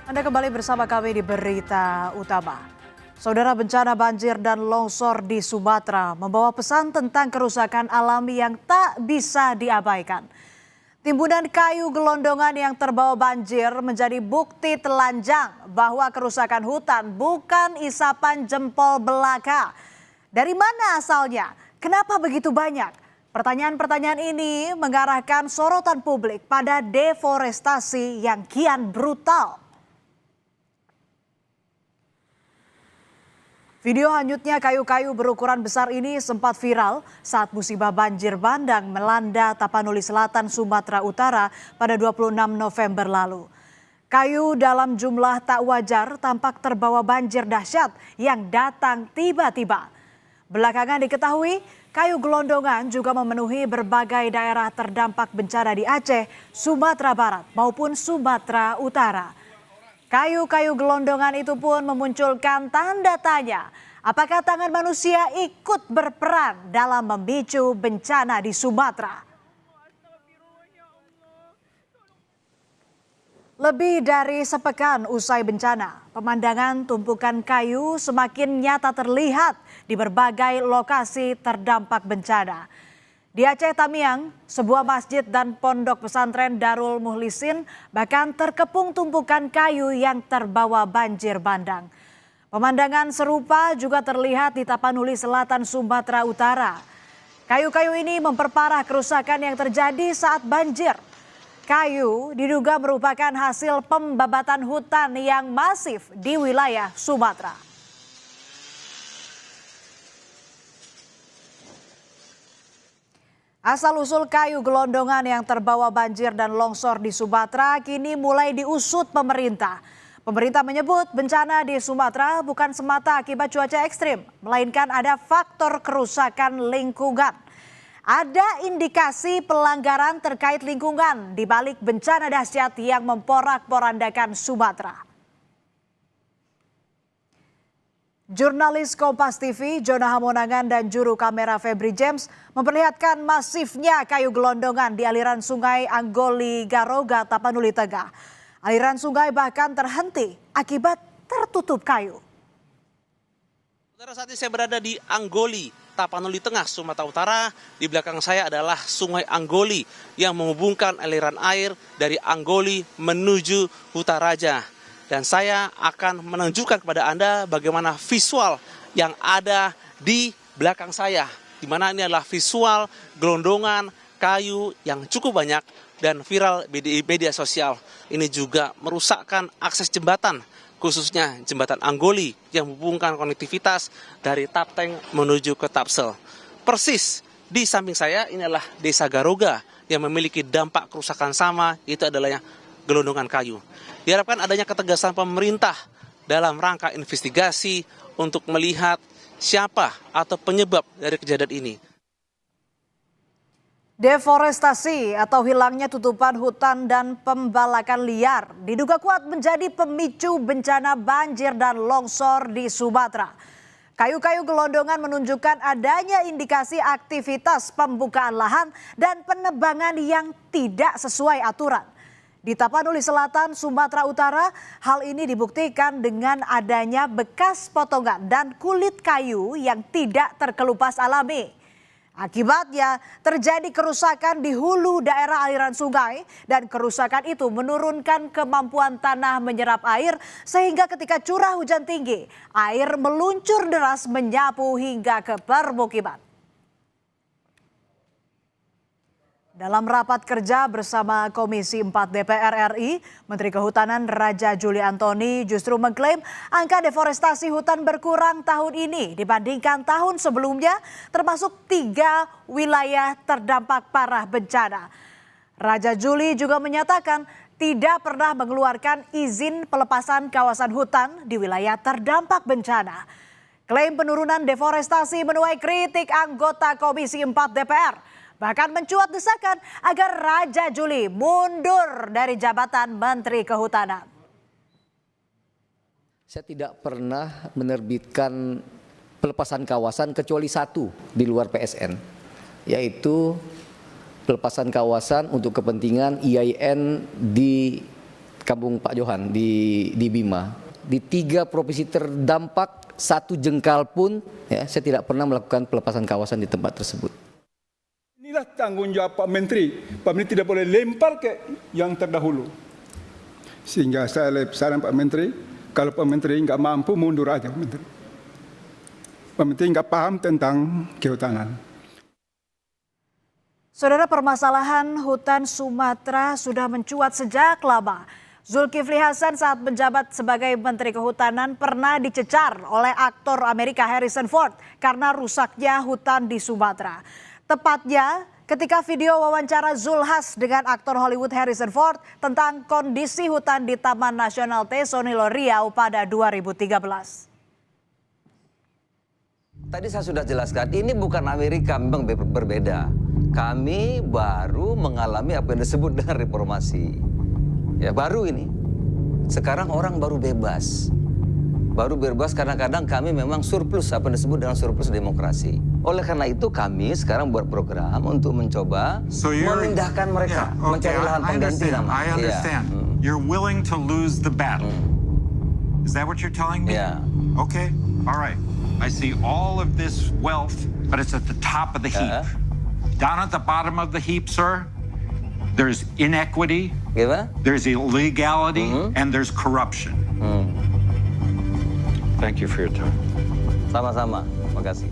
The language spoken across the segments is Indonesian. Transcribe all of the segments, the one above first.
Anda kembali bersama kami di Berita Utama. Saudara, bencana banjir dan longsor di Sumatera membawa pesan tentang kerusakan alami yang tak bisa diabaikan. Timbunan kayu gelondongan yang terbawa banjir menjadi bukti telanjang bahwa kerusakan hutan bukan isapan jempol belaka. Dari mana asalnya? Kenapa begitu banyak? Pertanyaan-pertanyaan ini mengarahkan sorotan publik pada deforestasi yang kian brutal. Video hanyutnya kayu-kayu berukuran besar ini sempat viral saat musibah banjir bandang melanda Tapanuli Selatan, Sumatera Utara pada 26 November lalu. Kayu dalam jumlah tak wajar tampak terbawa banjir dahsyat yang datang tiba-tiba. Belakangan diketahui kayu gelondongan juga memenuhi berbagai daerah terdampak bencana di Aceh, Sumatera Barat maupun Sumatera Utara. Kayu-kayu gelondongan itu pun memunculkan tanda tanya, apakah tangan manusia ikut berperan dalam memicu bencana di Sumatera? Lebih dari sepekan usai bencana, pemandangan tumpukan kayu semakin nyata terlihat di berbagai lokasi terdampak bencana. Di Aceh Tamiang, sebuah masjid dan pondok pesantren Darul Muhlisin bahkan terkepung tumpukan kayu yang terbawa banjir bandang. Pemandangan serupa juga terlihat di Tapanuli Selatan, Sumatera Utara. Kayu-kayu ini memperparah kerusakan yang terjadi saat banjir. Kayu diduga merupakan hasil pembabatan hutan yang masif di wilayah Sumatera. Asal-usul kayu gelondongan yang terbawa banjir dan longsor di Sumatera kini mulai diusut pemerintah. Pemerintah menyebut bencana di Sumatera bukan semata akibat cuaca ekstrim, melainkan ada faktor kerusakan lingkungan. Ada indikasi pelanggaran terkait lingkungan di balik bencana dahsyat yang memporak-porandakan Sumatera. Jurnalis Kompas TV, Jona Hamonangan dan juru kamera Febri James memperlihatkan masifnya kayu gelondongan di aliran sungai Anggoli Garoga, Tapanuli Tengah. Aliran sungai bahkan terhenti akibat tertutup kayu. Saat ini saya berada di Anggoli, Tapanuli Tengah, Sumatera Utara. Di belakang saya adalah Sungai Anggoli yang menghubungkan aliran air dari Anggoli menuju Hutaraja. Dan saya akan menunjukkan kepada Anda bagaimana visual yang ada di belakang saya. Di mana ini adalah visual gelondongan kayu yang cukup banyak dan viral di media sosial. Ini juga merusakkan akses jembatan, khususnya jembatan Anggoli yang menghubungkan konektivitas dari Tapteng menuju ke Tapsel. Persis di samping saya ini adalah Desa Garoga yang memiliki dampak kerusakan sama, itu adalah gelondongan kayu. Diharapkan adanya ketegasan pemerintah dalam rangka investigasi untuk melihat siapa atau penyebab dari kejadian ini. Deforestasi atau hilangnya tutupan hutan dan pembalakan liar diduga kuat menjadi pemicu bencana banjir dan longsor di Sumatera. Kayu-kayu gelondongan menunjukkan adanya indikasi aktivitas pembukaan lahan dan penebangan yang tidak sesuai aturan. Di Tapanuli Selatan, Sumatera Utara, hal ini dibuktikan dengan adanya bekas potongan dan kulit kayu yang tidak terkelupas alami. Akibatnya terjadi kerusakan di hulu daerah aliran sungai dan kerusakan itu menurunkan kemampuan tanah menyerap air sehingga ketika curah hujan tinggi, air meluncur deras menyapu hingga ke permukiman. Dalam rapat kerja bersama Komisi 4 DPR RI, Menteri Kehutanan Raja Juli Antoni justru mengklaim angka deforestasi hutan berkurang tahun ini dibandingkan tahun sebelumnya, termasuk 3 wilayah terdampak parah bencana. Raja Juli juga menyatakan tidak pernah mengeluarkan izin pelepasan kawasan hutan di wilayah terdampak bencana. Klaim penurunan deforestasi menuai kritik anggota Komisi 4 DPR. Bahkan mencuat desakan agar Raja Juli mundur dari jabatan Menteri Kehutanan. Saya tidak pernah menerbitkan pelepasan kawasan kecuali satu di luar PSN, yaitu pelepasan kawasan untuk kepentingan IAIN di Kampung Pak Johan di Bima. Di 3 provinsi terdampak 1 jengkal pun ya, saya tidak pernah melakukan pelepasan kawasan di tempat tersebut. Inilah tanggung jawab Pak Menteri. Pak Menteri tidak boleh lempar ke yang terdahulu. Sehingga saya saran Pak Menteri, kalau Pak Menteri nggak mampu mundur aja Pak Menteri. Pak Menteri nggak paham tentang kehutanan. Saudara, permasalahan hutan Sumatera sudah mencuat sejak lama. Zulkifli Hasan saat menjabat sebagai Menteri Kehutanan pernah dicecar oleh aktor Amerika Harrison Ford karena rusaknya hutan di Sumatera. Tepatnya ketika video wawancara Zulhas dengan aktor Hollywood Harrison Ford tentang kondisi hutan di Taman Nasional Tesonilo Riau pada 2013. Tadi saya sudah jelaskan, ini bukan Amerika, memang berbeda. Kami baru mengalami apa yang disebut dengan reformasi. Ya baru ini. Sekarang orang baru bebas. Baru bebas kadang-kadang kami memang surplus, apa yang disebut dengan surplus demokrasi. Oleh karena itu kami sekarang buat program untuk mencoba memindahkan mereka, mencari lahan pengganti namanya. I understand. You're willing to lose the battle. Is that what you're telling me? Yeah. Okay, all right. I see all of this wealth, but it's at the top of the heap. Down at the bottom of the heap, sir, there's inequity, there's illegality, and there's corruption. Thank you for your time. Sama-sama, makasih.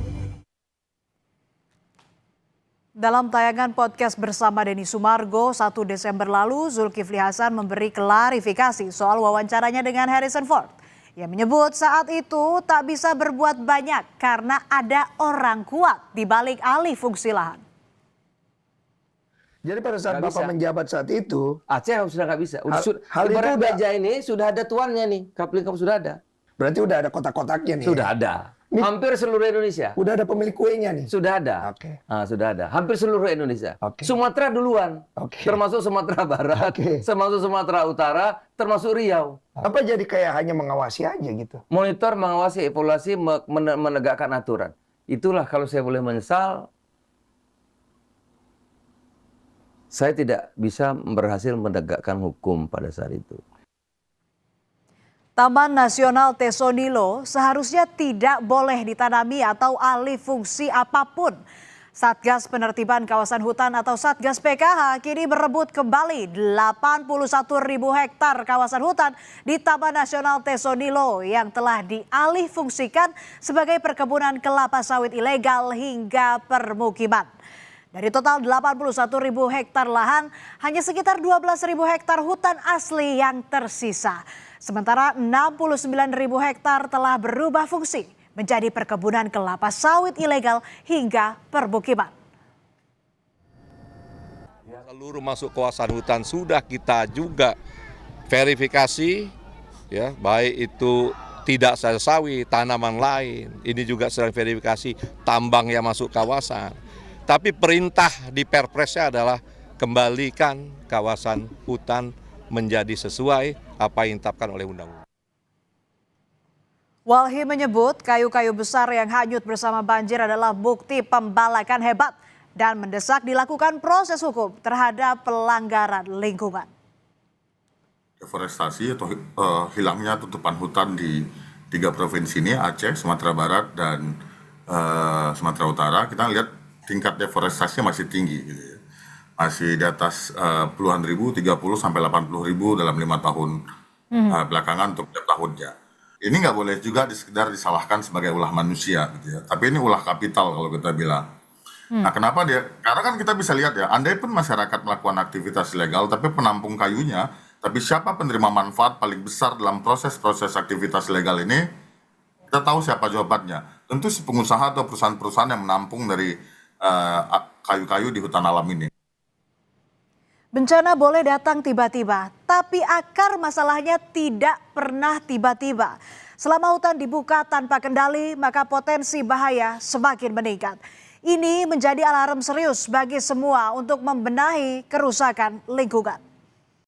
Dalam tayangan podcast bersama Denny Sumargo 1 Desember lalu, Zulkifli Hasan memberi klarifikasi soal wawancaranya dengan Harrison Ford. Ia menyebut saat itu tak bisa berbuat banyak karena ada orang kuat di balik alih fungsi lahan. Jadi pada saat Bapak menjabat saat itu, Aceh sudah nggak bisa. Hal itu Ibarat baja ini sudah ada tuannya nih, kapling sudah ada. berarti udah ada kotak-kotaknya nih. Sudah ada. Hampir seluruh Indonesia. Udah ada pemilik kuenya nih. Sudah ada. Oke. Sudah ada. Hampir seluruh Indonesia. Oke. Sumatera duluan. Oke. Termasuk Sumatera Barat, termasuk Sumatera Utara, termasuk Riau. Apa jadi kayak hanya mengawasi aja gitu? Monitor, mengawasi, evaluasi, menegakkan aturan. Itulah kalau saya boleh menyesal, saya tidak bisa berhasil menegakkan hukum pada saat itu. Taman Nasional Tesonilo seharusnya tidak boleh ditanami atau alih fungsi apapun. Satgas Penertiban Kawasan Hutan atau Satgas PKH kini berebut kembali 81.000 hektar kawasan hutan di Taman Nasional Tesonilo yang telah dialih fungsikan sebagai perkebunan kelapa sawit ilegal hingga permukiman. Dari total 81.000 hektar lahan, hanya sekitar 12.000 hektar hutan asli yang tersisa. Sementara 69.000 hektar telah berubah fungsi menjadi perkebunan kelapa sawit ilegal hingga permukiman. Seluruh masuk kawasan hutan sudah kita juga verifikasi, ya, baik itu tidak saja sawit, tanaman lain. Ini juga sedang verifikasi tambang yang masuk kawasan. Tapi perintah di Perpresnya adalah kembalikan kawasan hutan menjadi sesuai apa yang ditetapkan oleh undang-undang. Walhi menyebut kayu-kayu besar yang hanyut bersama banjir adalah bukti pembalakan hebat dan mendesak dilakukan proses hukum terhadap pelanggaran lingkungan. Deforestasi atau hilangnya tutupan hutan di 3 provinsi ini, Aceh, Sumatera Barat, dan Sumatera Utara, kita lihat tingkat deforestasinya masih tinggi, gitu ya. Masih di atas puluhan ribu, 30 sampai 80 ribu dalam 5 tahun belakangan untuk tiap tahunnya. Ini nggak boleh juga sekedar disalahkan sebagai ulah manusia, gitu ya. Tapi ini ulah kapital kalau kita bilang. Nah, kenapa dia? Karena kan kita bisa lihat ya, andai pun masyarakat melakukan aktivitas ilegal, tapi penampung kayunya, tapi siapa penerima manfaat paling besar dalam proses aktivitas ilegal ini? Kita tahu siapa jawabannya. Tentu si pengusaha atau perusahaan-perusahaan yang menampung dari kayu-kayu di hutan alam ini. Bencana boleh datang tiba-tiba, tapi akar masalahnya tidak pernah tiba-tiba. Selama hutan dibuka tanpa kendali, maka potensi bahaya semakin meningkat. Ini menjadi alarm serius bagi semua untuk membenahi kerusakan lingkungan.